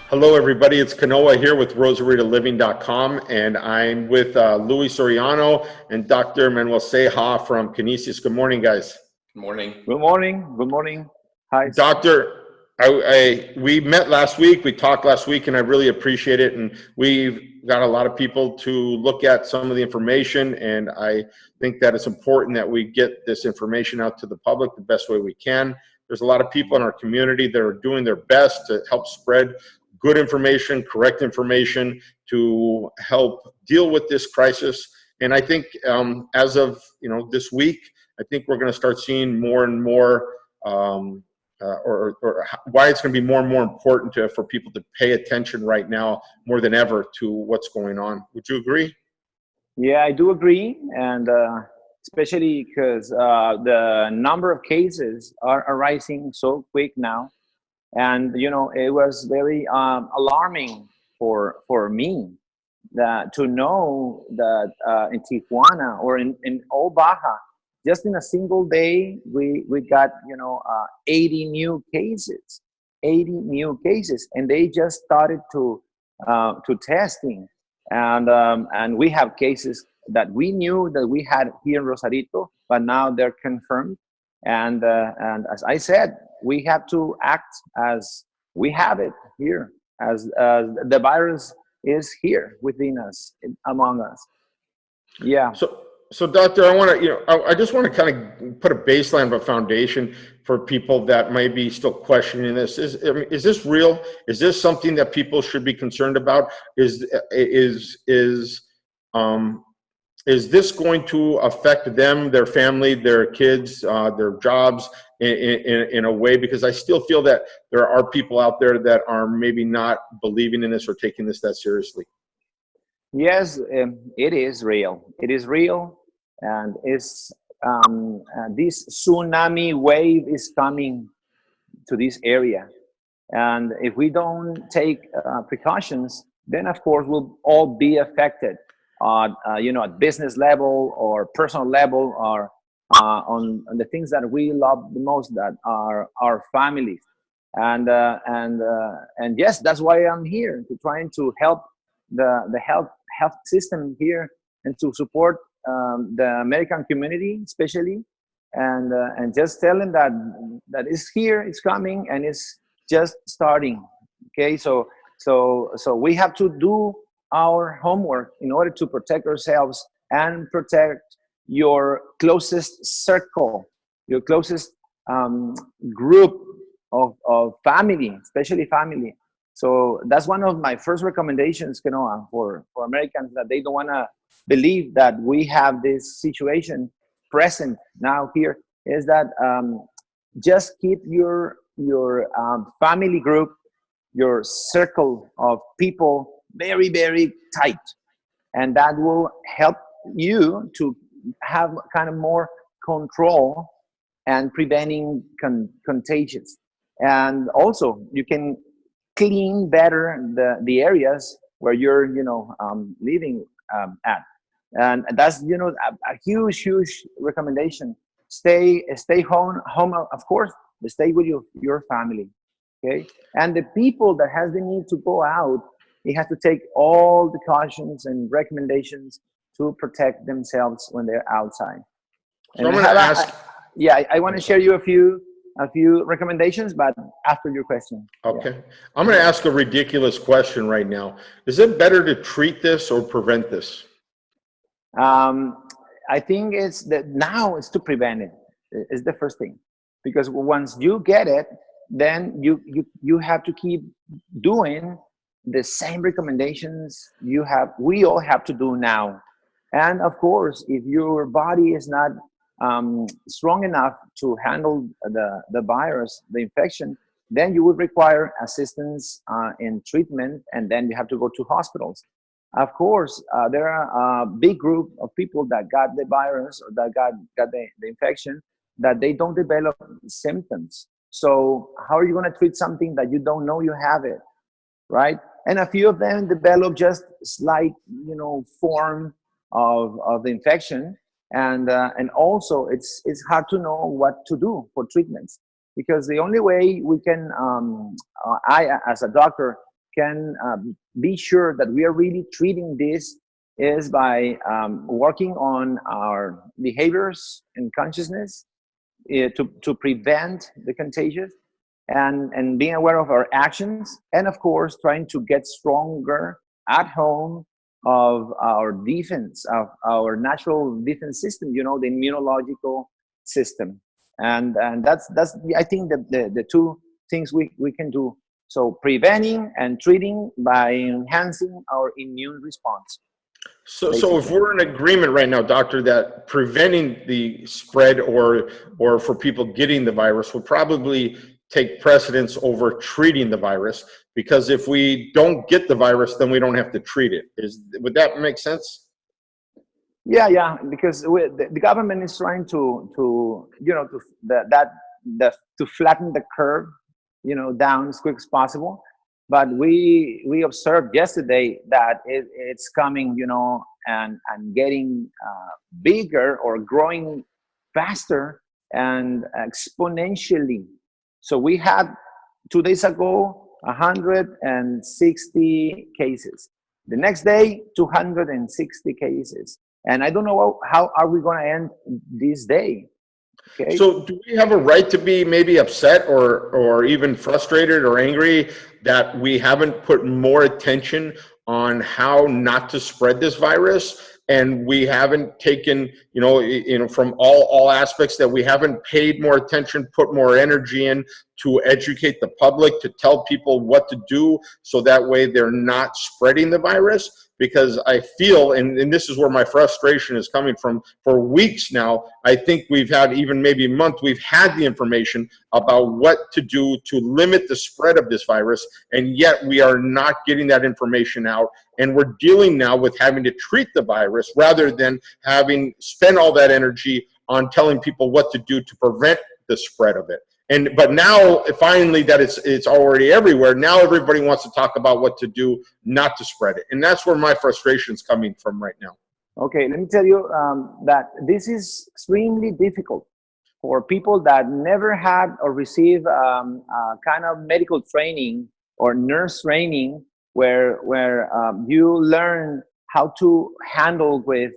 Hello, everybody. It's Kanoa here with RosaritoLiving.com, and I'm with Luis Soriano and Dr. Manuel Ceja from Canisius. Good morning, guys. Good morning. Good morning. Good morning. Hi. Doctor, we met last week. We talked last week, and I really appreciate it. And we've got a lot of people to look at some of the information, and I think that it's important that we get this information out to the public the best way we can. There's a lot of people in our community that are doing their best to help spread good information, correct information to help deal with this crisis. And I think as of this week, I think we're going to start seeing more and more, or why it's going to be more and more important for people to pay attention right now more than ever to what's going on. Would you agree? Yeah, I do agree, and especially because the number of cases are rising so quick now. And it was very alarming for me to know that in Tijuana or in all Baja, just in a single day we got 80 new cases, and they just started to testing, and we have cases that we knew that we had here in Rosarito, but now they're confirmed. And as I said, we have to act as we have it here, as the virus is here within us, among us. Yeah. So doctor, I just want to kind of put a baseline of a foundation for people that might be still questioning this. Is this real? Is this something that people should be concerned about? Is this going to affect them, their family, their kids, their jobs in a way? Because I still feel that there are people out there that are maybe not believing in this or taking this that seriously. Yes, it is real. It is real, and it's this tsunami wave is coming to this area, and if we don't take precautions, then of course we'll all be affected. At business level or personal level, or on the things that we love the most, that are our families. And yes, that's why I'm here, to trying to help the health system here, and to support the American community especially, and just tell them that it's here, it's coming, and it's just starting. Okay, so we have to do our homework in order to protect ourselves and protect your closest circle, your closest group of family, especially family. So that's one of my first recommendations, for Americans, that they don't want to believe that we have this situation present now here, is that just keep your family group, your circle of people very, very tight, and that will help you to have kind of more control and preventing contagions. And also you can clean better the areas where you're living at, and that's a huge recommendation. Stay home of course, but stay with your family. Okay, and the people that has the need to go out, they have to take all the cautions and recommendations to protect themselves when they're outside. So I'm going to ask. I want to share you a few recommendations, but after your question. Okay. Yeah. I'm going to ask a ridiculous question right now. Is it better to treat this or prevent this? I think now it's to prevent it. It's the first thing, because once you get it, then you have to keep doing the same recommendations we all have to do now. And of course, if your body is not strong enough to handle the virus, the infection, then you would require assistance in treatment, and then you have to go to hospitals. Of course, there are a big group of people that got the virus, or that got the infection, that they don't develop symptoms. So how are you going to treat something that you don't know you have it, right? And a few of them develop just slight, form of the infection, and also it's hard to know what to do for treatments, because the only way we can, I as a doctor can be sure that we are really treating this is by working on our behaviors and consciousness to prevent the contagious, and being aware of our actions, and of course trying to get stronger at home of our defense, of our natural defense system, the immunological system. And that's I think the two things we can do. So preventing and treating by enhancing our immune response. So if we're in agreement right now, doctor, that preventing the spread or for people getting the virus will probably take precedence over treating the virus, because if we don't get the virus, then we don't have to treat it. Would that make sense? Yeah, because the government is trying to flatten the curve, down as quick as possible. But we observed yesterday that it's coming, and getting bigger or growing faster and exponentially. So we had 2 days ago 160 cases. The next day, 260 cases. And I don't know how are we going to end this day. Okay. So do we have a right to be maybe upset or even frustrated or angry that we haven't put more attention on how not to spread this virus? And we haven't taken, from all aspects, that we haven't paid more attention, put more energy in to educate the public, to tell people what to do so that way they're not spreading the virus? Because I feel, and this is where my frustration is coming from, for weeks now, I think we've had, even maybe a month, we've had the information about what to do to limit the spread of this virus, and yet we are not getting that information out. And we're dealing now with having to treat the virus rather than having spent all that energy on telling people what to do to prevent the spread of it. But now, finally, that it's already everywhere, now everybody wants to talk about what to do not to spread it. And that's where my frustration is coming from right now. Okay, let me tell you that this is extremely difficult for people that never had or received kind of medical training or nurse training where you learn how to handle with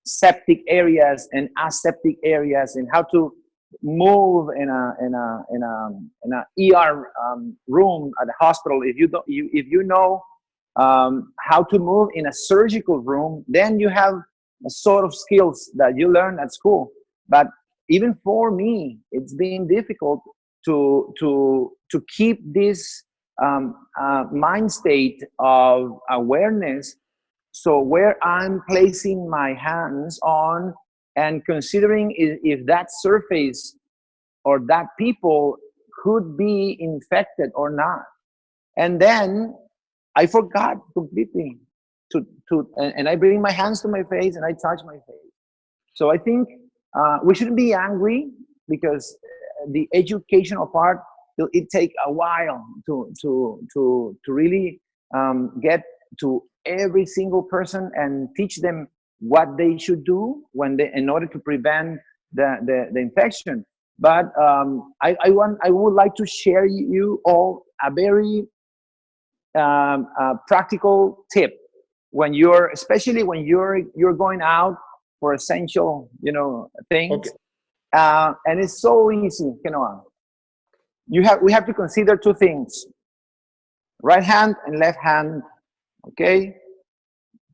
septic areas and aseptic areas, and how to move in a ER room at the hospital. If you know how to move in a surgical room, then you have a sort of skills that you learn at school. But even for me, it's been difficult to keep this mind state of awareness. So where I'm placing my hands on and considering if that surface or that people could be infected or not. And then I forgot completely and I bring my hands to my face and I touch my face. So I think we shouldn't be angry, because the educational part, it take a while to really get to every single person and teach them what they should do in order to prevent the infection. But I would like to share you all a very practical tip especially when you're going out for essential things. Okay. And it's so easy, Kanoa. We have to consider two things: right hand and left hand. Okay.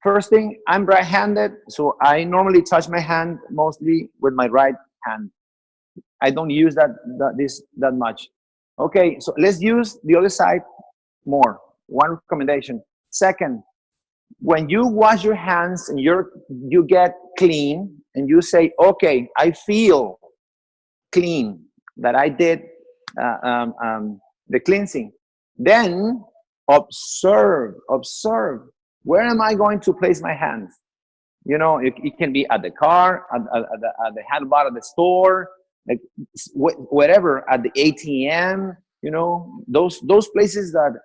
First thing, I'm right-handed, so I normally touch my hand mostly with my right hand. I don't use that much. Okay, so let's use the other side more. One recommendation. Second, when you wash your hands and you get clean and you say, okay, I feel clean, that I did the cleansing, then observe. Where am I going to place my hands? It can be at the car, at the handlebar of the store, like wherever, at the ATM. Those places that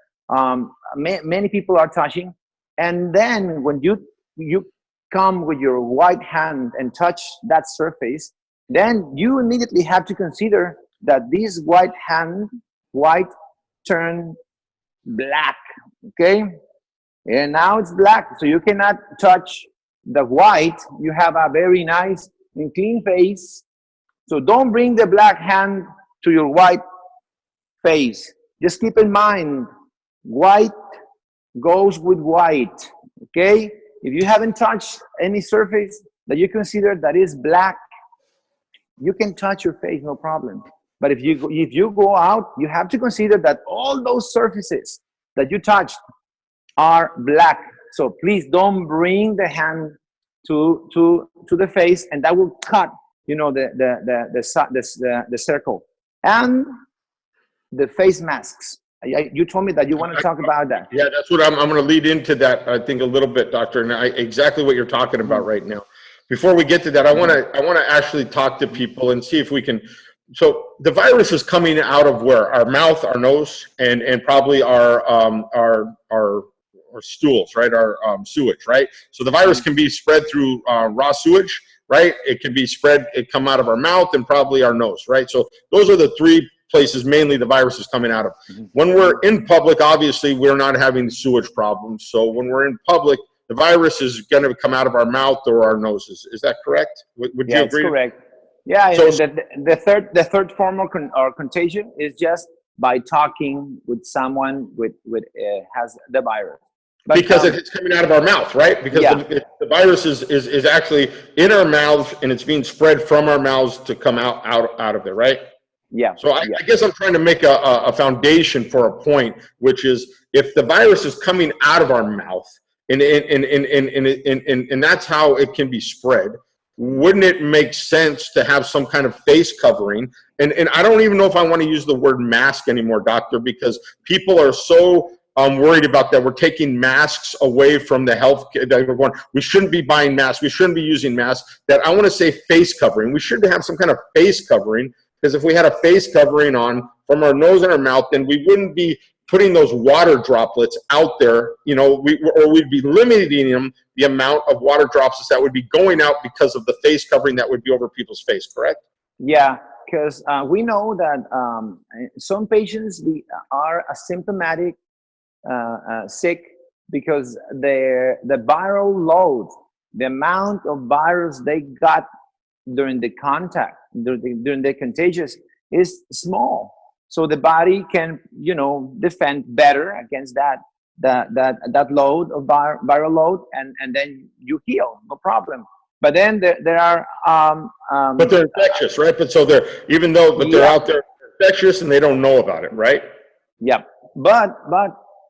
many people are touching. And then when you come with your right hand and touch that surface, then you immediately have to consider that this white turn black Okay, and now it's black, so you cannot touch the white. You have a very nice and clean face, so don't bring the black hand to your white face. Just keep in mind, white goes with white. Okay, if you haven't touched any surface that you consider that is black, you can touch your face, no problem. But if you go out, you have to consider that all those surfaces that you touched are black. So please don't bring the hand to the face, and that will cut, you know, the circle. And the face masks. You told me that you want to talk about that. Yeah, that's what I'm going to lead into that, I think, a little bit, Doctor, and exactly what you're talking about right now. Before we get to that, I want to actually talk to people and see if we can. So the virus is coming out of where? Our mouth, our nose, and probably our stools, right? Our sewage, right? So the virus can be spread through raw sewage, right? It can be spread, it come out of our mouth and probably our nose, right? So those are the three places mainly the virus is coming out of. When we're in public, obviously we're not having sewage problems. So when we're in public, the virus is going to come out of our mouth or our noses. Is that correct? Would you agree? That's correct. Yeah, So, the third form of contagion is just by talking with someone with has the virus. But, because it's coming out of our mouth, right? Because the virus is actually in our mouths and it's being spread from our mouths to come out of there, right? Yeah. So I guess I'm trying to make a foundation for a point, which is if the virus is coming out of our mouth and that's how it can be spread, wouldn't it make sense to have some kind of face covering? And I don't even know if I want to use the word mask anymore, doctor, because people are so worried about that. We're taking masks away from the health. We're going, we shouldn't be buying masks. We shouldn't be using masks. That I want to say face covering. We should have some kind of face covering, because if we had a face covering on from our nose and our mouth, then we wouldn't be putting those water droplets out there, you know, we'd be limiting them, the amount of water droplets that would be going out because of the face covering that would be over people's face, correct? Yeah, because we know that some patients are asymptomatic sick because the viral load, the amount of virus they got during the contact, during the contagious, is small. So the body can, you know, defend better against that load of viral load, and then you heal, no problem. But then there are but they're infectious, right? But so they're they're out there infectious and they don't know about it, right? Yeah, but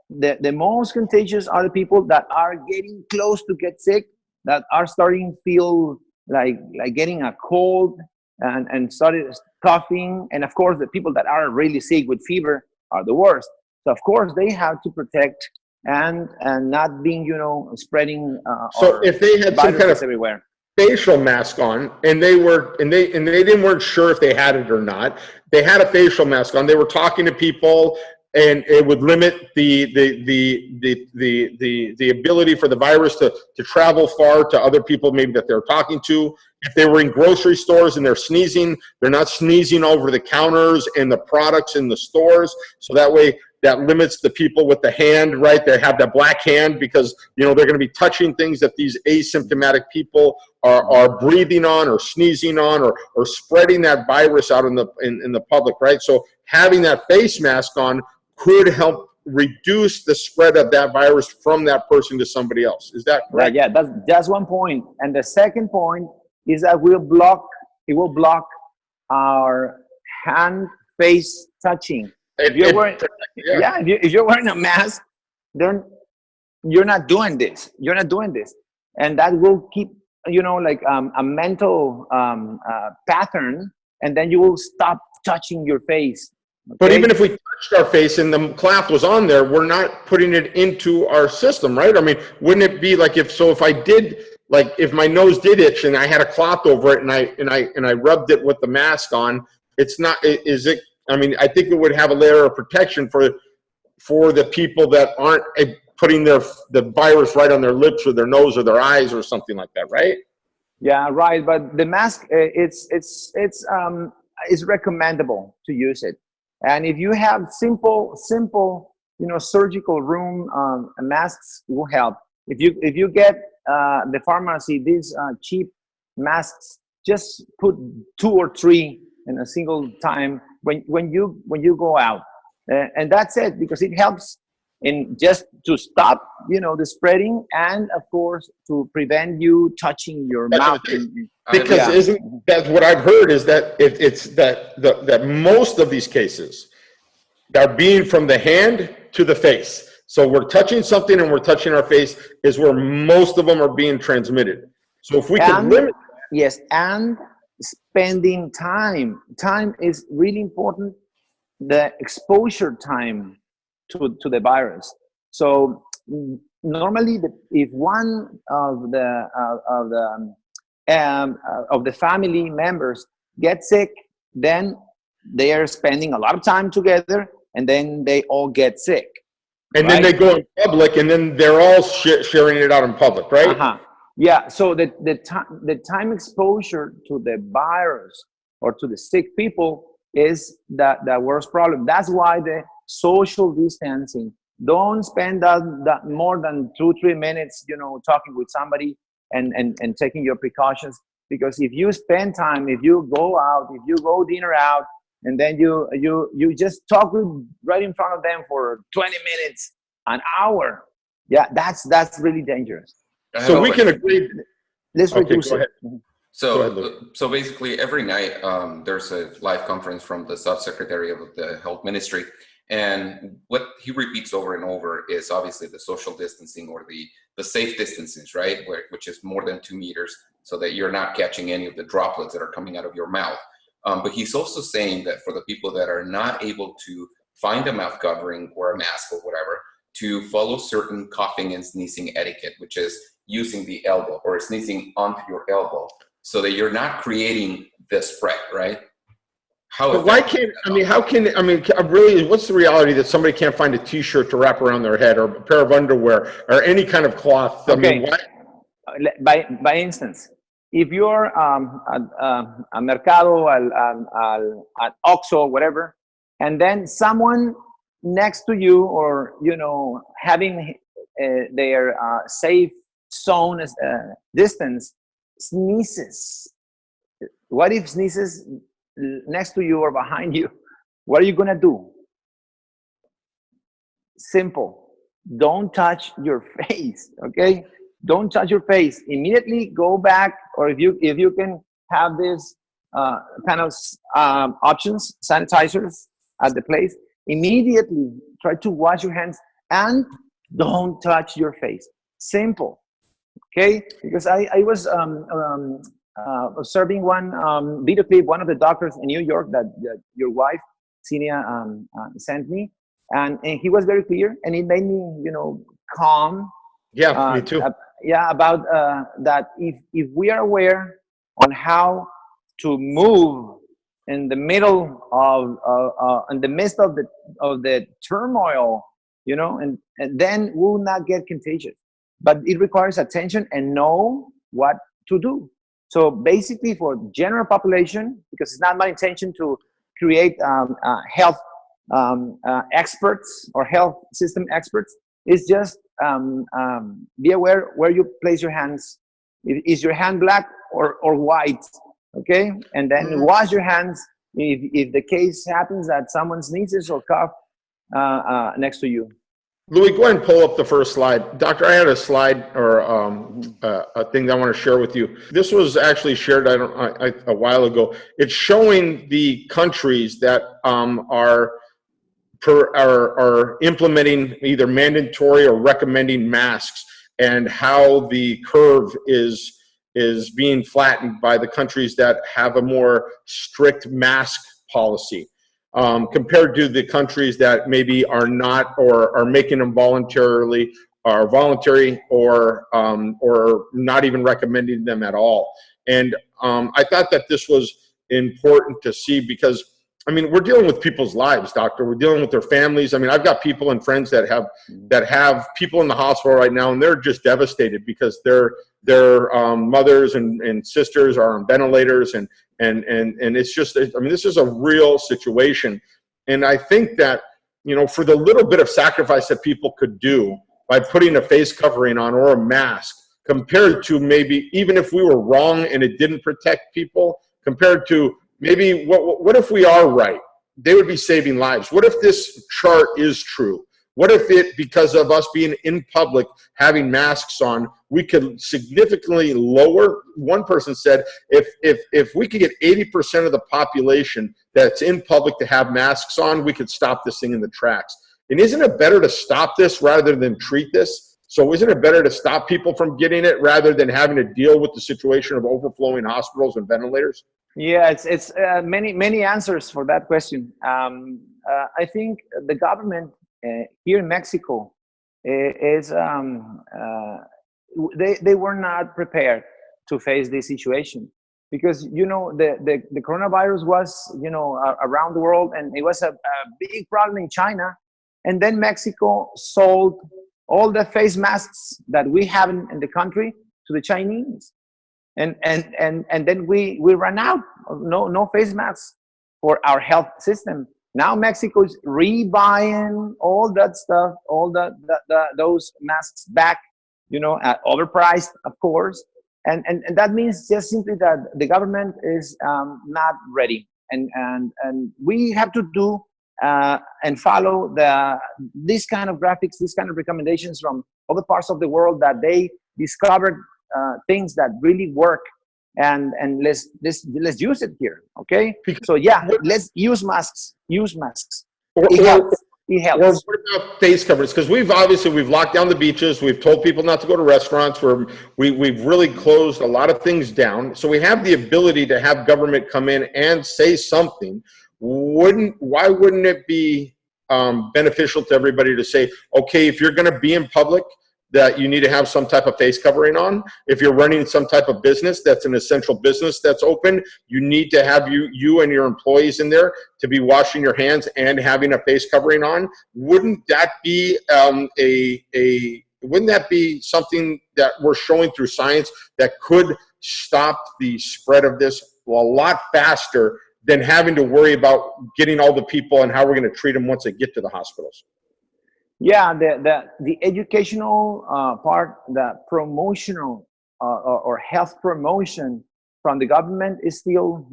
the most contagious are the people that are getting close to get sick, that are starting to feel like getting a cold and started coughing. And of course, the people that are really sick with fever are the worst. So of course, they have to protect and not being, you know, spreading. So if they had some kind of everywhere facial mask on and they weren't sure if they had it or not, they had a facial mask on, they were talking to people, and it would limit the ability for the virus to travel far to other people maybe that they're talking to. If they were in grocery stores and they're sneezing, they're not sneezing over the counters and the products in the stores. So that way, that limits the people with the hand, right? They have that black hand because, you know, they're going to be touching things that these asymptomatic people are breathing on or sneezing on or spreading that virus out in the public, right? So having that face mask on could help reduce the spread of that virus from that person to somebody else. Is that correct? Yeah, that's one point. And the second point is that it will block our hand face touching. If you're wearing, if you're wearing a mask, then you're not doing this. You're not doing this, and that will keep, you know, like a mental pattern, and then you will stop touching your face. Okay? But even if we touched our face and the cloth was on there, we're not putting it into our system, right? I mean, wouldn't it be like if my nose did itch and I had a cloth over it and I rubbed it with the mask on, it's not, is it? I mean, I think it would have a layer of protection for the people that aren't putting the virus right on their lips or their nose or their eyes or something like that, right? Yeah, right. But the mask, it's recommendable to use it. And if you have simple surgical room masks will help. If you get the pharmacy these cheap masks, just put 2 or 3 in a single time when you go out, and that's it, because it helps in just to stop the spreading, and of course to prevent you touching your mouth. Because isn't that what I've heard, is that it's that most of these cases are being from the hand to the face. So we're touching something and we're touching our face is where most of them are being transmitted. So if we can limit. Yes, and spending time. Time is really important. The exposure time to the virus. So normally, if one of the family members get sick, then they are spending a lot of time together, and then they all get sick. And then they go in public, and then they're all sharing it out in public, right? Yeah. So the time exposure to the virus or to the sick people is the worst problem. That's why the social distancing. Don't spend that more than 2-3 minutes, talking with somebody and taking your precautions. Because if you spend time, if you go out, if you go dinner out, and then you just talk right in front of them for 20 minutes, an hour, that's really dangerous. So we can agree. Let's reduce it. So basically every night there's a live conference from the subsecretary of the health ministry, and what he repeats over and over is obviously the social distancing, or the safe distancing, right? Which is more than 2 meters, so that you're not catching any of the droplets that are coming out of your mouth. But he's also saying that for the people that are not able to find a mouth covering or a mask or whatever, to follow certain coughing and sneezing etiquette, which is using the elbow or sneezing onto your elbow, so that you're not creating the spread, right? But why can't, really, what's the reality that somebody can't find a t-shirt to wrap around their head, or a pair of underwear, or any kind of cloth? By instance, if you're at Mercado, at Oxxo, whatever, and then someone next to you, or having their safe zone distance, sneezes. What if sneezes next to you or behind you? What are you gonna do? Simple. Don't touch your face. Okay? Don't touch your face. Immediately go back, or if you can have this kind of options, sanitizers at the place, immediately try to wash your hands and don't touch your face. Simple. Okay? Because I was observing one video clip, one of the doctors in New York that your wife, Cinia, sent me, and he was very clear, and it made me, calm. Yeah, me too. About that if we are aware on how to move in the middle of in the midst of the turmoil, and then we'll not get contagious. But it requires attention and know what to do. So basically, for general population, because it's not my intention to create health experts or health system experts, it's just be aware where you place your hands. Is your hand black or white? Okay, and then wash your hands if the case happens that someone sneezes or cough next to you. Louis, go ahead and pull up the first slide. Doctor, I had a slide or a thing that I want to share with you. This was actually shared a while ago. It's showing the countries that are implementing either mandatory or recommending masks, and how the curve is being flattened by the countries that have a more strict mask policy, compared to the countries that maybe are not, or are making them voluntary, or not even recommending them at all. And I thought that this was important to see, because we're dealing with people's lives, doctor. We're dealing with their families. I've got people and friends that have people in the hospital right now, and they're just devastated because their mothers and sisters are on ventilators, and it's just, this is a real situation. And I think that for the little bit of sacrifice that people could do by putting a face covering on or a mask, compared to maybe, even if we were wrong and it didn't protect people, compared to maybe what if we are right? They would be saving lives. What if this chart is true? What if it, because of us being in public, having masks on, we could significantly lower? One person said, if we could get 80% of the population that's in public to have masks on, we could stop this thing in the tracks. And isn't it better to stop this rather than treat this? So isn't it better to stop people from getting it rather than having to deal with the situation of overflowing hospitals and ventilators? Yeah, it's many answers for that question. I think the government here in Mexico is they were not prepared to face this situation, because the coronavirus was around the world, and it was a big problem in China, and then Mexico sold all the face masks that we have in the country to the Chinese, and then we ran out of no face masks for our health system. Now Mexico is rebuying all that stuff, all those masks back, at overpriced, of course, and that means just simply that the government is not ready, and we have to do and follow this kind of graphics, this kind of recommendations from other parts of the world, that they discovered things that really work, and let's use it here, okay? So yeah, let's use masks. It helps. Or what about face coverings? Because we've locked down the beaches. We've told people not to go to restaurants. We've really closed a lot of things down. So we have the ability to have government come in and say something. Why wouldn't it be beneficial to everybody to say, okay, if you're going to be in public, that you need to have some type of face covering on. If you're running some type of business that's an essential business that's open, you need to have you and your employees in there to be washing your hands and having a face covering on. Wouldn't that be wouldn't that be something that we're showing through science that could stop the spread of this a lot faster than having to worry about getting all the people and how we're going to treat them once they get to the hospitals? Yeah, the educational part, the promotional or health promotion from the government is still,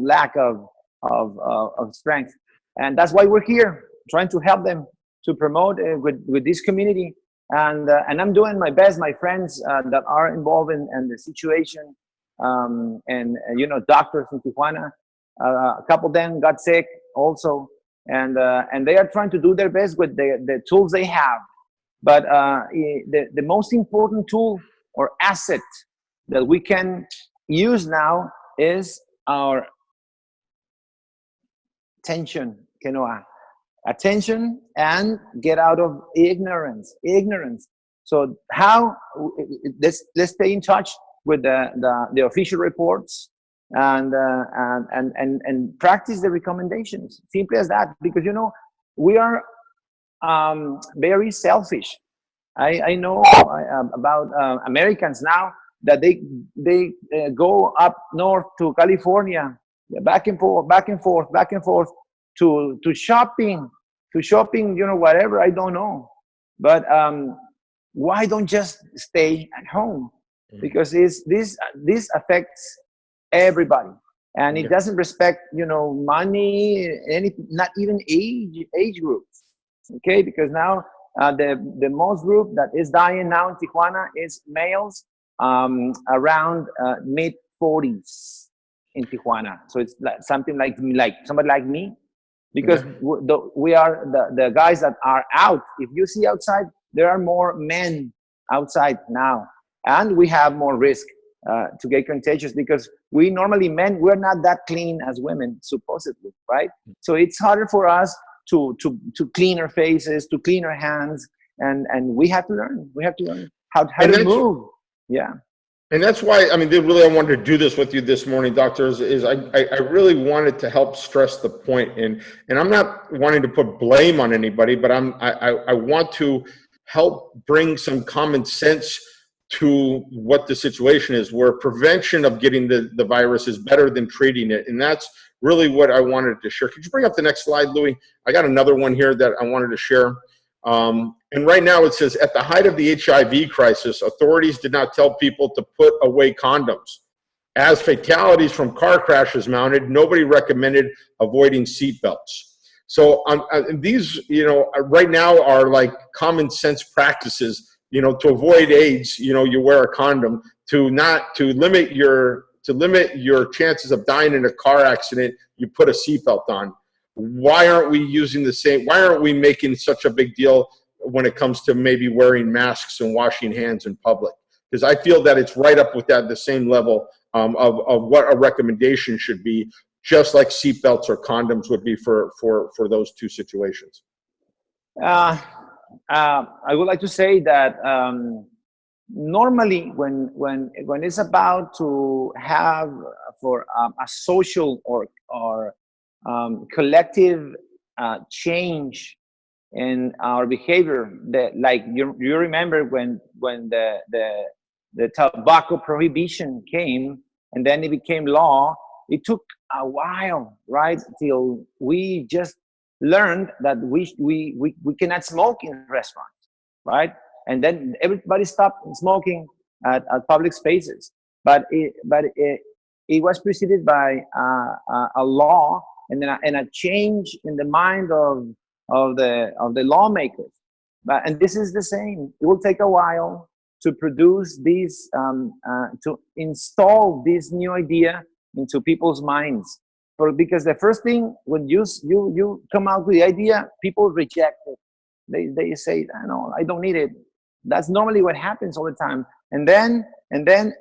lack of strength, and that's why we're here trying to help them to promote with this community, and I'm doing my best. My friends that are involved in the situation, and doctors in Tijuana, a couple of them got sick also. And they are trying to do their best with the tools they have. But the most important tool or asset that we can use now is our attention, Kanoa. Attention, and get out of ignorance. So how, let's stay in touch with the official reports, and practice the recommendations. Simple as that, because we are very selfish. I know about Americans now that they go up north to California, back and forth to shopping, whatever, I don't know. But why don't just stay at home? Because this affects everybody, and it doesn't respect money, not even age groups, okay? Because now the most group that is dying now in Tijuana is males around mid-40s in Tijuana. So it's something like somebody like me, because we are the guys that are out. If you see outside, there are more men outside now, and we have more risk to get contagious, because we normally, men, we're not that clean as women, supposedly, right? So it's harder for us to clean our faces, to clean our hands, and we have to learn. We have to learn how to move. Yeah. And that's why, I wanted to do this with you this morning, doctors, is I really wanted to help stress the point, and I'm not wanting to put blame on anybody, but I want to help bring some common sense to what the situation is, where prevention of getting the virus is better than treating it. And that's really what I wanted to share. Could you bring up the next slide, Louis? I got another one here that I wanted to share. And right now it says, at the height of the HIV crisis, authorities did not tell people to put away condoms. As fatalities from car crashes mounted, nobody recommended avoiding seatbelts. So these, right now are like common sense practices, to avoid AIDS, you wear a condom, to limit your chances of dying in a car accident, you put a seatbelt on. Why aren't we using why aren't we making such a big deal when it comes to maybe wearing masks and washing hands in public? Because I feel that it's right up with the same level of what a recommendation should be, just like seatbelts or condoms would be for those two situations. I would like to say that normally when it's about to have for a social or collective change in our behavior, that like you remember when the tobacco prohibition came and then it became law, it took a while, right, till we just learned that we cannot smoke in restaurants, right? And then everybody stopped smoking at public spaces. But it was preceded by a law and then a change in the mind of the lawmakers. And this is the same. It will take a while to produce these, to install this new idea into people's minds. Because the first thing, when you come out with the idea, people reject it. They say, no, I don't need it. That's normally what happens all the time. And then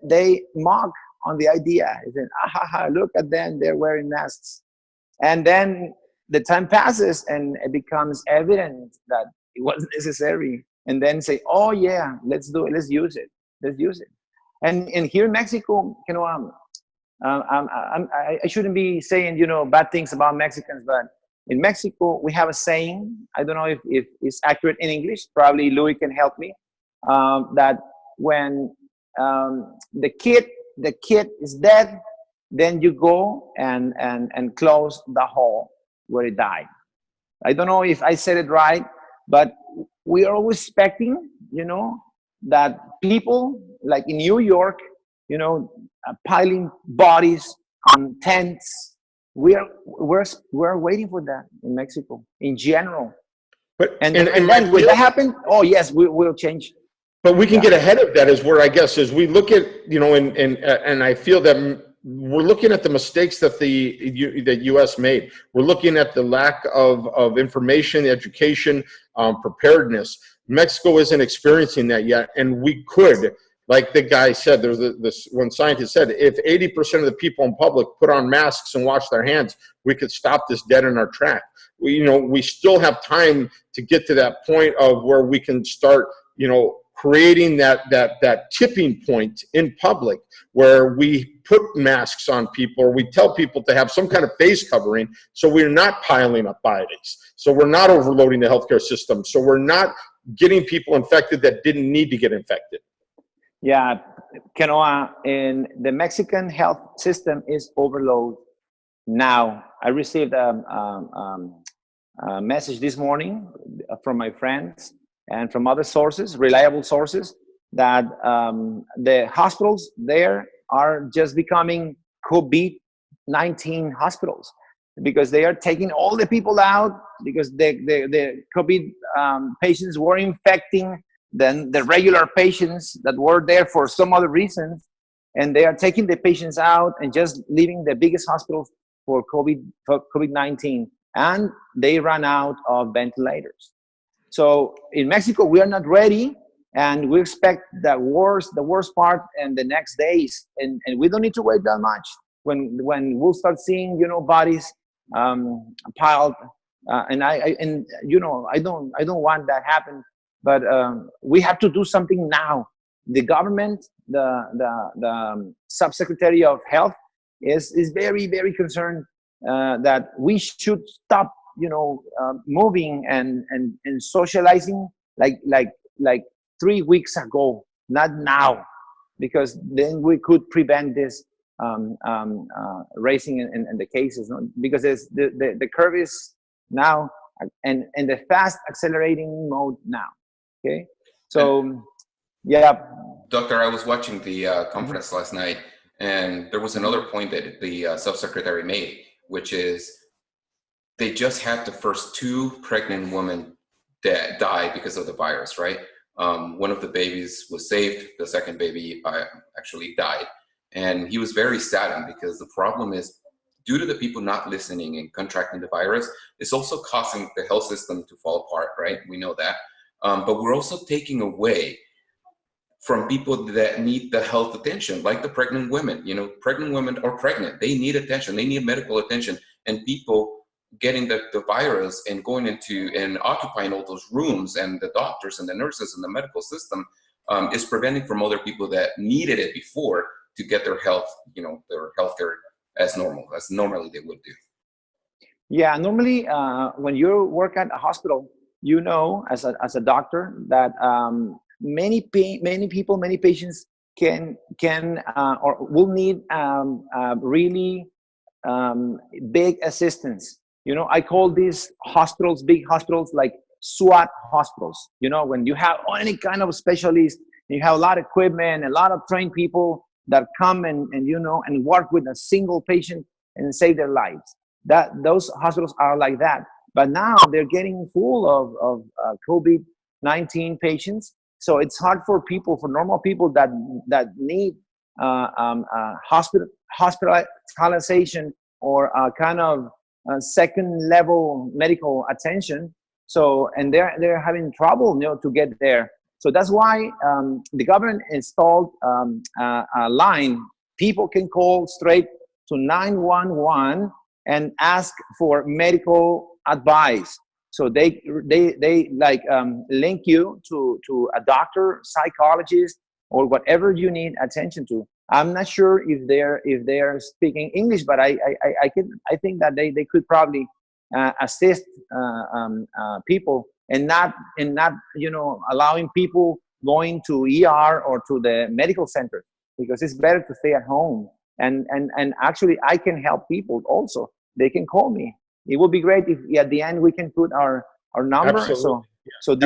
they mock on the idea. They say, look at them, they're wearing masks. And then the time passes and it becomes evident that it wasn't necessary. And then say, oh yeah, let's do it, let's use it. And here in Mexico, I shouldn't be saying, bad things about Mexicans, but in Mexico, we have a saying, I don't know if it's accurate in English, probably Louis can help me, that when the kid is dead, then you go and close the hole where it died. I don't know if I said it right, but we are always expecting, that people like in New York, piling bodies on tents. We're waiting for that in Mexico in general. But and then when that happened, oh yes, we'll change. But we can get ahead of that, is where I guess as we look at, and I feel that we're looking at the mistakes that the U.S. made. We're looking at the lack of information, education, preparedness. Mexico isn't experiencing that yet, and we could. Like the guy said, there's this one scientist said, if 80% of the people in public put on masks and wash their hands, we could stop this dead in our track. We still have time to get to that point of where we can start, creating that tipping point in public where we put masks on people, or we tell people to have some kind of face covering, so we're not piling up bodies, so we're not overloading the healthcare system, so we're not getting people infected that didn't need to get infected. Yeah, Kanoa, in the Mexican health system is overloaded now. I received a message this morning from my friends and from other sources, reliable sources, that the hospitals there are just becoming COVID-19 hospitals, because they are taking all the people out because the COVID patients were infecting than the regular patients that were there for some other reasons, and they are taking the patients out and just leaving the biggest hospitals for COVID-19, and they run out of ventilators. So in Mexico, we are not ready, and we expect the worst part in the next days, and we don't need to wait that much when we'll start seeing bodies piled, and I don't want that happen. But we have to do something now. The government, the subsecretary of health, is very, very concerned that we should stop, moving and socializing like 3 weeks ago, not now, because then we could prevent this raising in the cases, no? Because the curve is now and the fast accelerating mode now. Okay, so yeah. Doctor, I was watching the conference last night, and there was another point that the subsecretary made, which is they just had the first 2 pregnant women that died because of the virus, right? One of the babies was saved. The second baby actually died. And he was very saddened because the problem is, due to the people not listening and contracting the virus, it's also causing the health system to fall apart, right? We know that. But we're also taking away from people that need the health attention, like the pregnant women. You know, pregnant women are pregnant. They need attention. They need medical attention. And people getting the virus and going into and occupying all those rooms, and the doctors and the nurses and the medical system is preventing from other people that needed it before to get their health, you know, their healthcare as normally they would do. Yeah, normally when you work at a hospital, you know, as a doctor, that many patients can or will need really big assistance. You know, I call these hospitals, big hospitals, like SWAT hospitals. You know, when you have any kind of specialist, you have a lot of equipment, a lot of trained people that come and you know, and work with a single patient and save their lives. Those hospitals are like that. But now they're getting full of COVID-19 patients. So it's hard for normal people that need hospitalization or kind of second level medical attention. So, and they're having trouble, you know, to get there. So that's why the government installed a line. People can call straight to 911 and ask for medical advice. So they like link you to a doctor, psychologist, or whatever you need attention to. I'm not sure if they're speaking English, but I think that they could probably assist people and not you know, allowing people going to ER or to the medical center, because it's better to stay at home. And actually I can help people also. They can call me. It would be great if at the end we can put our number. Absolutely. So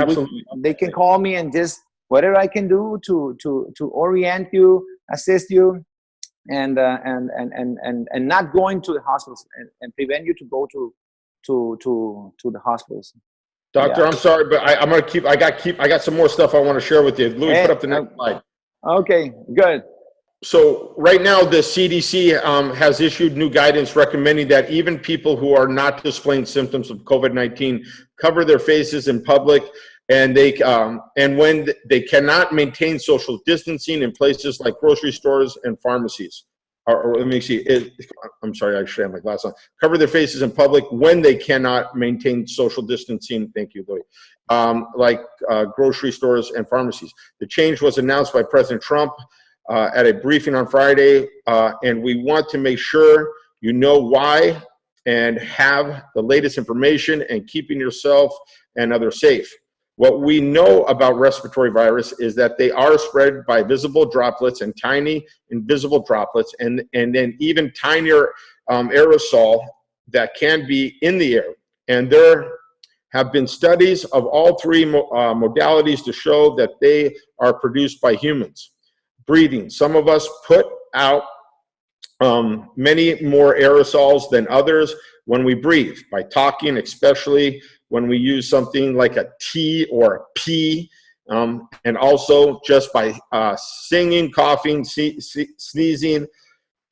they can call me, and just whatever I can do to orient you, assist you, and not going to the hospitals and prevent you to go to the hospitals. Doctor, yeah. I'm sorry, but I'm gonna I got some more stuff I want to share with you. Luis, put up the next slide. Okay, good. So right now, the CDC has issued new guidance recommending that even people who are not displaying symptoms of COVID-19 cover their faces in public, and when they cannot maintain social distancing in places like grocery stores and pharmacies. Or let me see. I'm sorry, I should have my glasses on. Cover their faces in public when they cannot maintain social distancing. Thank you, Louis. Like grocery stores and pharmacies. The change was announced by President Trump at a briefing on Friday, and we want to make sure you know why and have the latest information and keeping yourself and others safe. What we know about respiratory virus is that they are spread by visible droplets and tiny invisible droplets, and then even tinier aerosol that can be in the air. And there have been studies of all three modalities to show that they are produced by humans. Breathing. Some of us put out many more aerosols than others when we breathe, by talking, especially when we use something like a T or a P, and also just by singing, coughing, sneezing,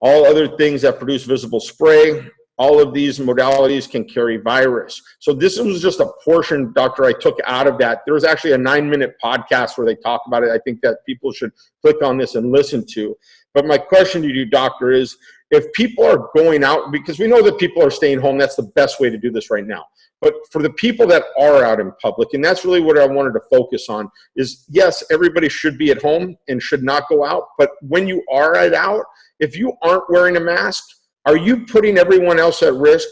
all other things that produce visible spray. All of these modalities can carry virus. So this was just a portion, Doctor, I took out of that. There was actually a 9-minute podcast where they talk about it. I think that people should click on this and listen to. But my question to you, Doctor, is if people are going out, because we know that people are staying home, that's the best way to do this right now. But for the people that are out in public, and that's really what I wanted to focus on, is yes, everybody should be at home and should not go out. But when you are out, if you aren't wearing a mask, are you putting everyone else at risk?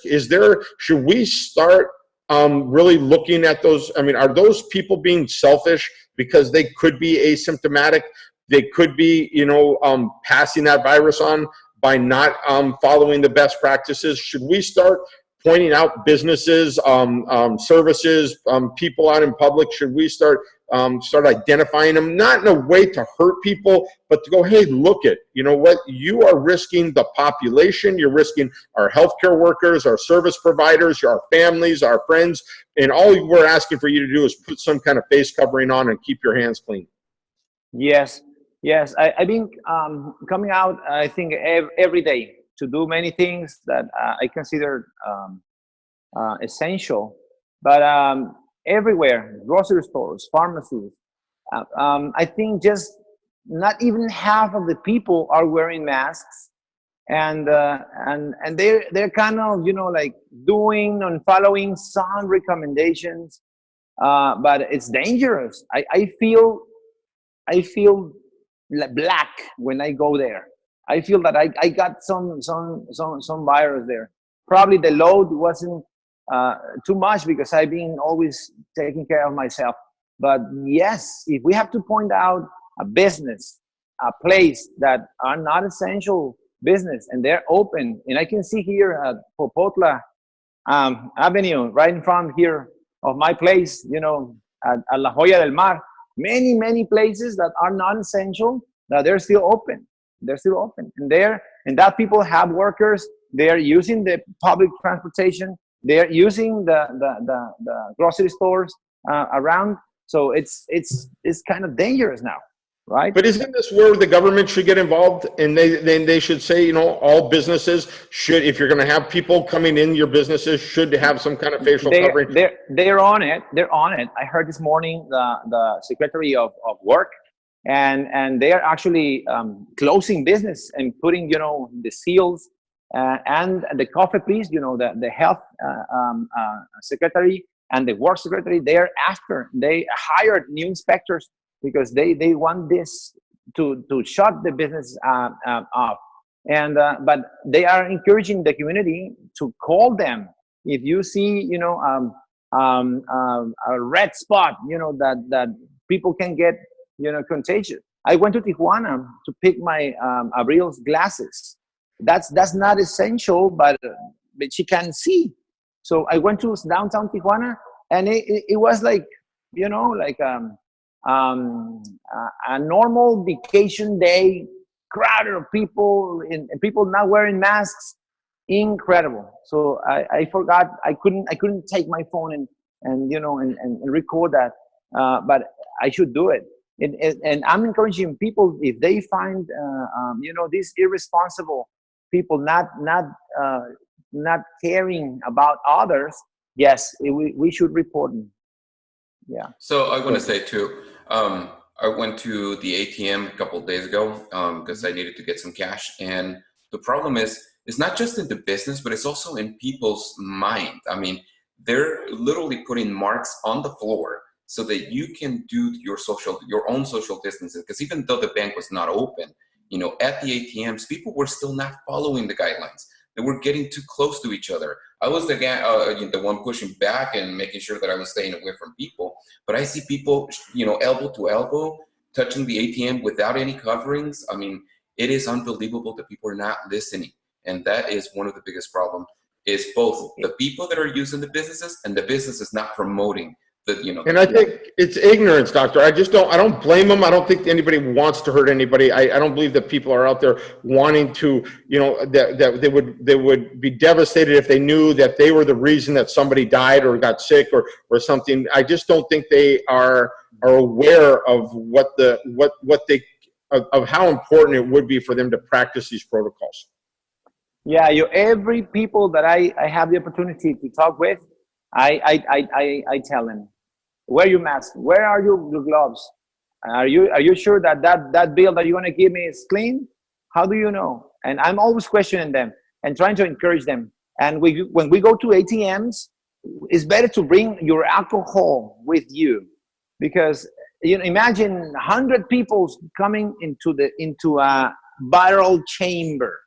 Should we start really looking at those? I mean, are those people being selfish because they could be asymptomatic? They could be, passing that virus on by not following the best practices? Should we start pointing out businesses, services, people out in public? Should we start identifying them, not in a way to hurt people, but to go, hey, look it, you know what, you are risking the population, you're risking our healthcare workers, our service providers, our families, our friends, and all we're asking for you to do is put some kind of face covering on and keep your hands clean. Yes, yes. I think coming out, I think every day to do many things that I consider essential, but everywhere, grocery stores, pharmacies. I think just not even half of the people are wearing masks, and they're kind of, you know, like doing and following some recommendations, but it's dangerous. I feel black when I go there. I feel that I got some virus there. Probably the load wasn't too much because I've been always taking care of myself. But yes, if we have to point out a business, a place that are not essential business and they're open, and I can see here at Popotla Avenue, right in front here of my place, you know, at La Joya del Mar, many places that are non-essential, that they're still open. They're still open, and that people have workers. They're using the public transportation. They're using the grocery stores around. So it's kind of dangerous now, right? But isn't this where the government should get involved? And they should say, you know, all businesses should, if you're going to have people coming in your businesses, should have some kind of facial covering. They're on it. They're on it. I heard this morning the Secretary of Work, and they are actually closing business and putting, you know, the seals and the coffee, please, you know, the health secretary and the work secretary. They hired new inspectors because they want this to shut the business off. And but they are encouraging the community to call them if you see, you know, a red spot, you know, that people can get, you know, contagious. I went to Tijuana to pick my Abril's glasses. That's not essential, but she can see. So I went to downtown Tijuana, and it was like, you know, like a normal vacation day, crowd of people, and people not wearing masks. Incredible. So I forgot, I couldn't take my phone and you know, and record that, but I should do it. And I'm encouraging people, if they find you know, these irresponsible people not caring about others, yes, we should report them. Yeah. So I want to say too, I went to the ATM a couple of days ago because I needed to get some cash, and the problem is, it's not just in the business, but it's also in people's mind. I mean, they're literally putting marks on the floor so that you can do your own social distancing. Because even though the bank was not open, you know, at the ATMs, people were still not following the guidelines. They were getting too close to each other. I was the guy, the one pushing back and making sure that I was staying away from people. But I see people, you know, elbow to elbow, touching the ATM without any coverings. I mean, it is unbelievable that people are not listening. And that is one of the biggest problems, is both the people that are using the businesses and the businesses not promoting the, you know. And I think it's ignorance, doctor. I don't blame them. I don't think anybody wants to hurt anybody. I don't believe that people are out there wanting to, you know, that they would be devastated if they knew that they were the reason that somebody died or got sick or something. I just don't think they are aware of of how important it would be for them to practice these protocols. Yeah, every people that I have the opportunity to talk with, I tell them, wear your mask. Where are your gloves? Are you sure that bill that you're gonna give me is clean? How do you know? And I'm always questioning them and trying to encourage them. And when we go to ATMs, it's better to bring your alcohol with you, because, you know, imagine 100 people coming into a viral chamber.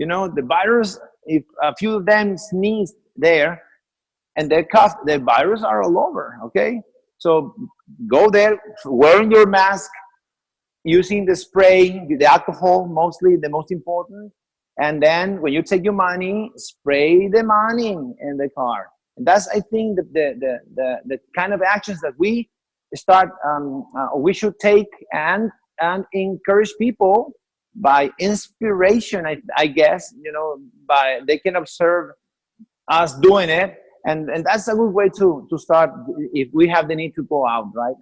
You know, the virus, if a few of them sneeze there and they cough, the virus are all over, okay? So go there, wearing your mask, using the spray, the alcohol, mostly the most important, And then when you take your money, spray the money in the car. And that's, I think, the kind of actions that we we should take and encourage people by inspiration, I guess, by they can observe us doing it. And that's a good way to start if we have the need to go out, right?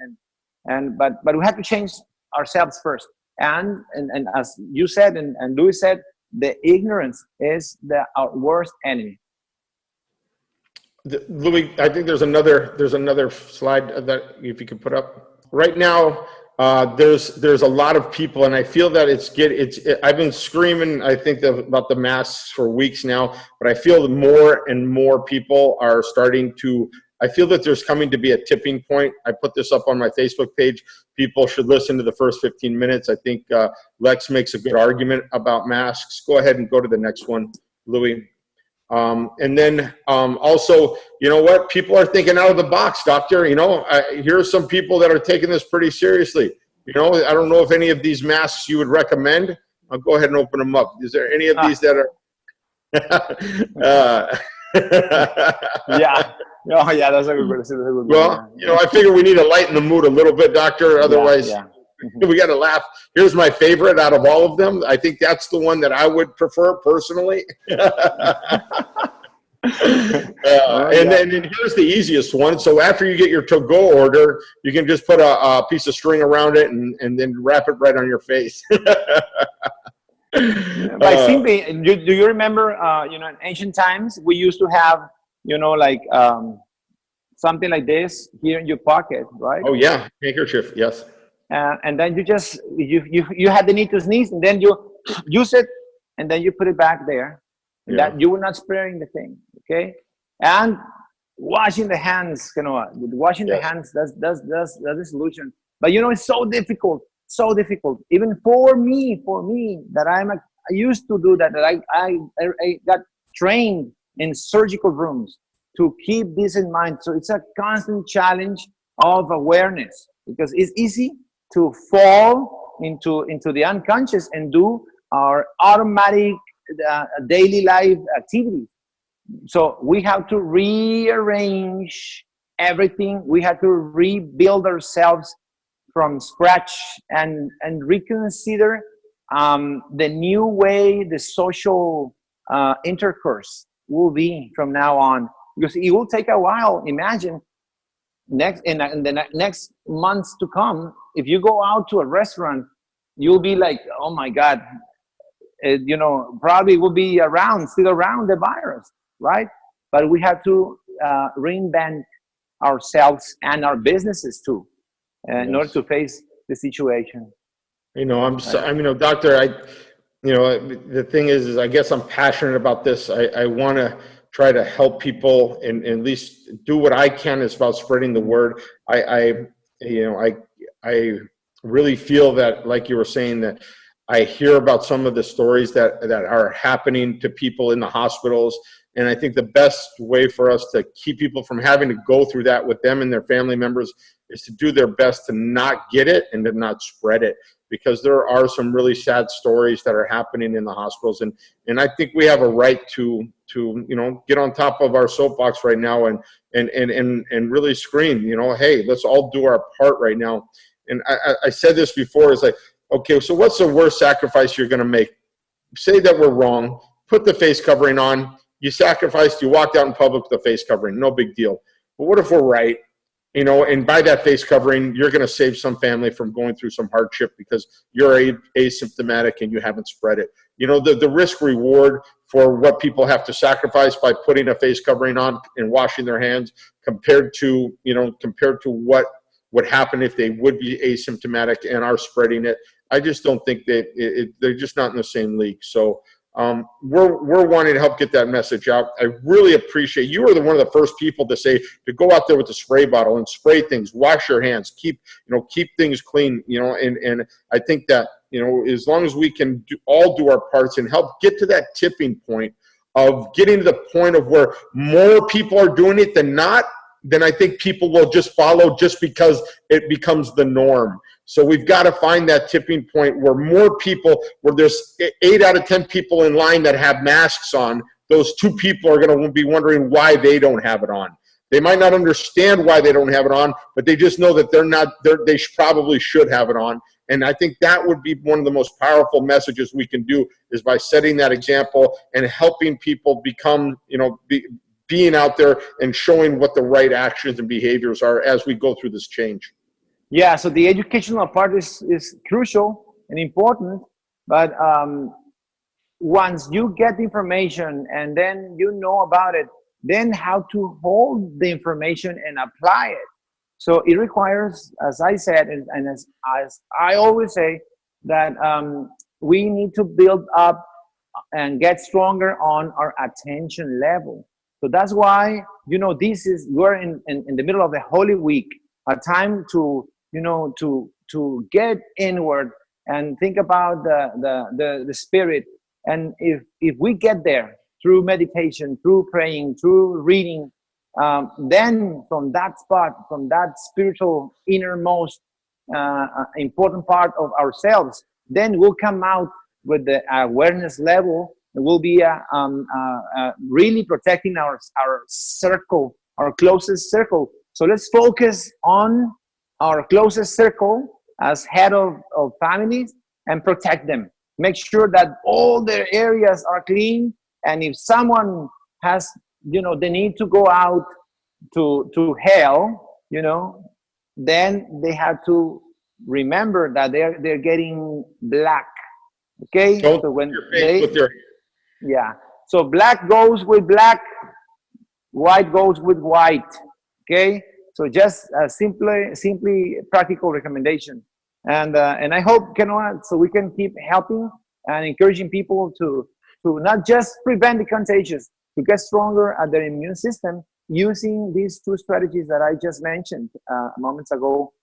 But we have to change ourselves first. And as you said and Luis said, the ignorance is our worst enemy. Louis, I think there's another slide that if you could put up. Right now, there's a lot of people, and I feel that I've been screaming, I think, about the masks for weeks now, but I feel more and more people are starting to. I feel that there's coming to be a tipping point. I put this up on my Facebook page. People should listen to the first 15 minutes. I think Lex makes a good argument about masks. Go ahead and go to the next one, Louis. And then also, you know what? People are thinking out of the box, doctor. Here are some people that are taking this pretty seriously. I don't know if any of these masks you would recommend. I'll go ahead and open them up. Is there any of these that are? Yeah. Oh, yeah, that's a good one. Well, I figure we need to lighten the mood a little bit, doctor. Otherwise, we got to laugh. Here's my favorite out of all of them. I think that's the one that I would prefer personally. And then here's the easiest one. So after you get your to-go order, you can just put a piece of string around it and then wrap it right on your face. I think do you remember, in ancient times, we used to have, something like this here in your pocket, right? Oh yeah, handkerchief, yes. And then you had the need to sneeze, and then you use it, and then you put it back there. Yeah. That you were not spraying the thing, okay? And washing the hands, Kanoa. Washing the hands, that's the solution. But it's so difficult. Even for me, that I used to do that. That I got trained in surgical rooms to keep this in mind. So it's a constant challenge of awareness, because it's easy to fall into the unconscious and do our automatic daily life activities. So we have to rearrange everything. We have to rebuild ourselves from scratch and reconsider the new way the social intercourse will be from now on, because it will take a while. Imagine in the next months to come, if you go out to a restaurant, you'll be like, oh my God, probably will be still around the virus, right? But we have to reinvent ourselves and our businesses too, in order to face the situation. Doctor, the thing is I guess I'm passionate about this. I want to try to help people and at least do what I can as about spreading the word. I really feel that, like you were saying, that I hear about some of the stories that are happening to people in the hospitals. And I think the best way for us to keep people from having to go through that with them and their family members is to do their best to not get it and to not spread it, because there are some really sad stories that are happening in the hospitals. And I think we have a right to get on top of our soapbox right now and really scream, hey, let's all do our part right now. And I said this before, it's like, okay, so what's the worst sacrifice you're going to make? Say that we're wrong, put the face covering on, you sacrificed, you walked out in public with the face covering, no big deal. But what if we're right? And by that face covering, you're going to save some family from going through some hardship because you're asymptomatic and you haven't spread it. The risk reward for what people have to sacrifice by putting a face covering on and washing their hands compared to what would happen if they would be asymptomatic and are spreading it. I just don't think that they're just not in the same league. So we're wanting to help get that message out. I really appreciate you were one of the first people to say to go out there with the spray bottle and spray things, wash your hands, keep things clean, and I think that, as long as we can all do our parts and help get to that tipping point of getting to the point of where more people are doing it than not, then I think people will just follow just because it becomes the norm. So we've got to find that tipping point where more people, where there's 8 out of 10 people in line that have masks on, those 2 people are going to be wondering why they don't have it on. They might not understand why they don't have it on, but they just know that they probably should have it on. And I think that would be one of the most powerful messages we can do, is by setting that example and helping people become, being out there and showing what the right actions and behaviors are as we go through this change. Yeah, so the educational part is crucial and important, but once you get the information and then you know about it, then how to hold the information and apply it. So it requires, as I said, and as I always say, that we need to build up and get stronger on our attention level. So that's why, we're in the middle of the Holy Week, a time to, to get inward and think about the Spirit. And if we get there through meditation, through praying, through reading, then from that spot, from that spiritual innermost important part of ourselves, then we'll come out with the awareness level. We'll be really protecting our circle, our closest circle. So let's focus on our closest circle as head of families and protect them. Make sure that all their areas are clean. And if someone has, the need to go out to hell, then they have to remember that they're getting black. Okay? Don't so when your face with your yeah. So black goes with black, white goes with white. Okay? So just a simply practical recommendation. And I hope, Kanoa, so we can keep helping and encouraging people to not just prevent the contagious, to get stronger at their immune system using these 2 strategies that I just mentioned moments ago: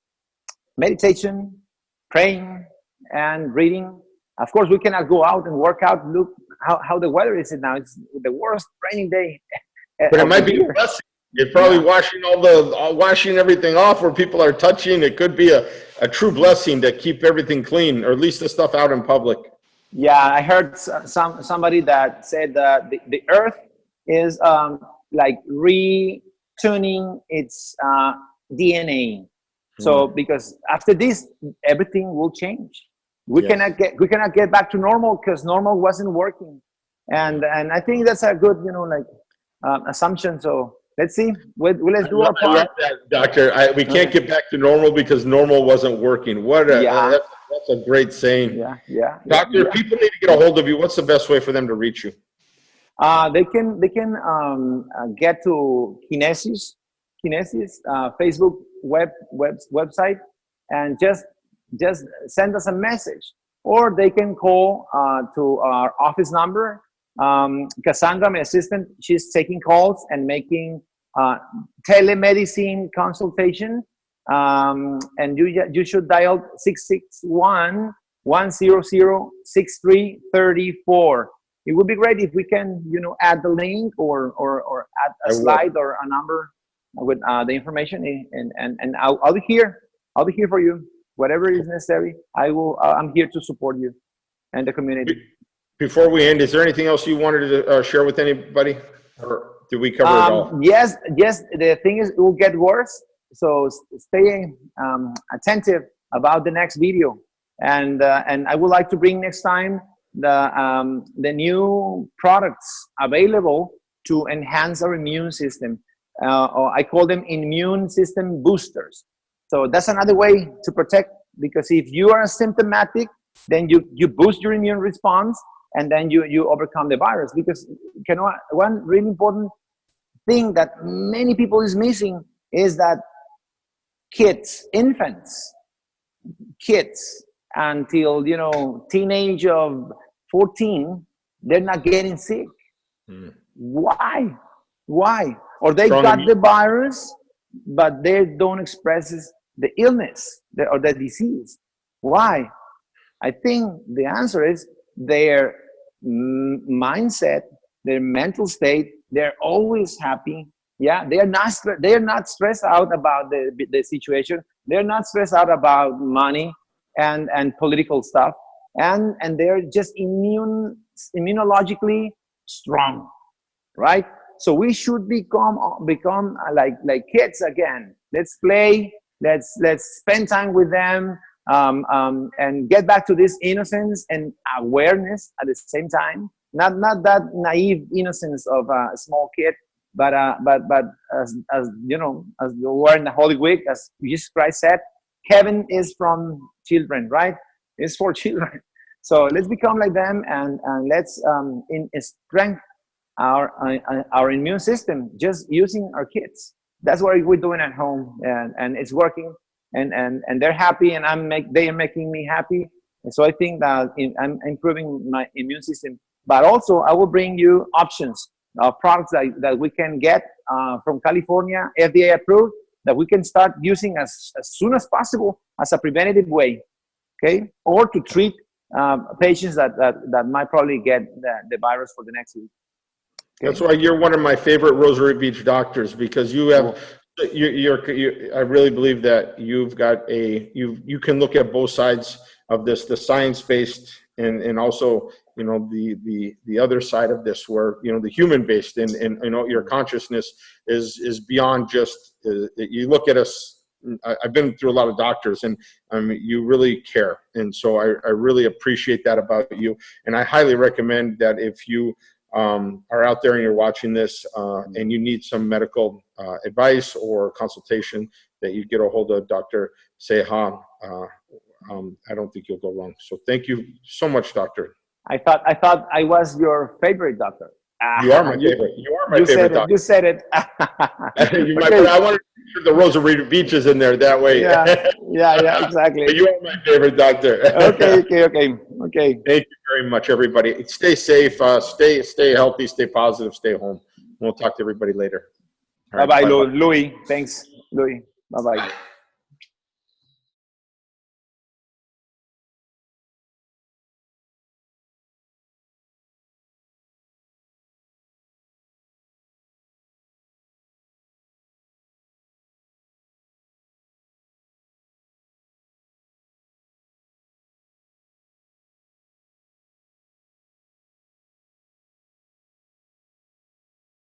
meditation, praying, and reading. Of course, we cannot go out and work out. Look how the weather is now. It's the worst raining day. But it might be a blessing. You're probably washing everything off where people are touching. It could be a true blessing to keep everything clean, or at least the stuff out in public. Yeah, I heard somebody that said that the earth is like retuning its DNA. So because after this, everything will change. We cannot get back to normal because normal wasn't working, and I think that's a good assumption. So let's see. Let's do our part. I love that, Doctor. We can't get back to normal because normal wasn't working. That's a great saying. Yeah. Doctor, people need to get a hold of you. What's the best way for them to reach you? They can get to Kinesis Facebook website and just send us a message, or they can call to our office number. Cassandra, my assistant, she's taking calls and making telemedicine consultation. And you should dial 661-100-6334. It would be great if we can, add the link or add a slide or a number with the information, and I'll be here. I'll be here for you. Whatever is necessary, I'm here to support you and the community. Before we end, is there anything else you wanted to share with anybody, or did we cover it all? Yes. The thing is, it will get worse. So stay attentive about the next video, and I would like to bring next time the new products available to enhance our immune system. Or I call them immune system boosters. So that's another way to protect, because if you are asymptomatic, then you boost your immune response, and then you overcome the virus. Because one really important thing that many people is missing is that infants, kids until teenage of 14, they're not getting sick. Why? Or they got the virus, but they don't express the illness or the disease. Why? I think the answer is their mindset, their mental state. They're always happy. Yeah, they are not stressed out about the situation. They're not stressed out about money and political stuff, and they're just immunologically strong, right? So we should become like kids again. Let's play. Let's spend time with them, and get back to this innocence and awareness at the same time. Not that naive innocence of a small kid, but as you know, as the word in the Holy Week, as Jesus Christ said, heaven is from children, right? It's for children. So let's become like them, and let's strengthen our immune system just using our kids. That's what we're doing at home, and it's working, and they're happy, and they are making me happy. And so I think that I'm improving my immune system. But also, I will bring you options of products that we can get from California, FDA approved, that we can start using as soon as possible as a preventative way, okay? Or to treat patients that might probably get the virus for the next week. Okay? That's why you're one of my favorite Rosarito Beach doctors, because you have, I really believe that you've got you can look at both sides of this, the science-based and also, you know, the other side of this, where, you know, the human-based, and you know, your consciousness is beyond just, you look at us. I've been through a lot of doctors, and you really care. And so I really appreciate that about you. And I highly recommend that if you are out there and you're watching this and you need some medical advice or consultation, that you get a hold of Dr. Ceja. I don't think you'll go wrong. So thank you so much, doctor. I thought I was your favorite doctor. You are my favorite. You are my favorite doctor. You said it. Okay. I wanted to make sure the Rosarito Beach is in there that way. Yeah, exactly. But you are my favorite doctor. Okay. Thank you very much, everybody. Stay safe, stay healthy, stay positive, stay home. We'll talk to everybody later. Bye-bye, Louis. Thanks, Louis. Bye-bye. Bye.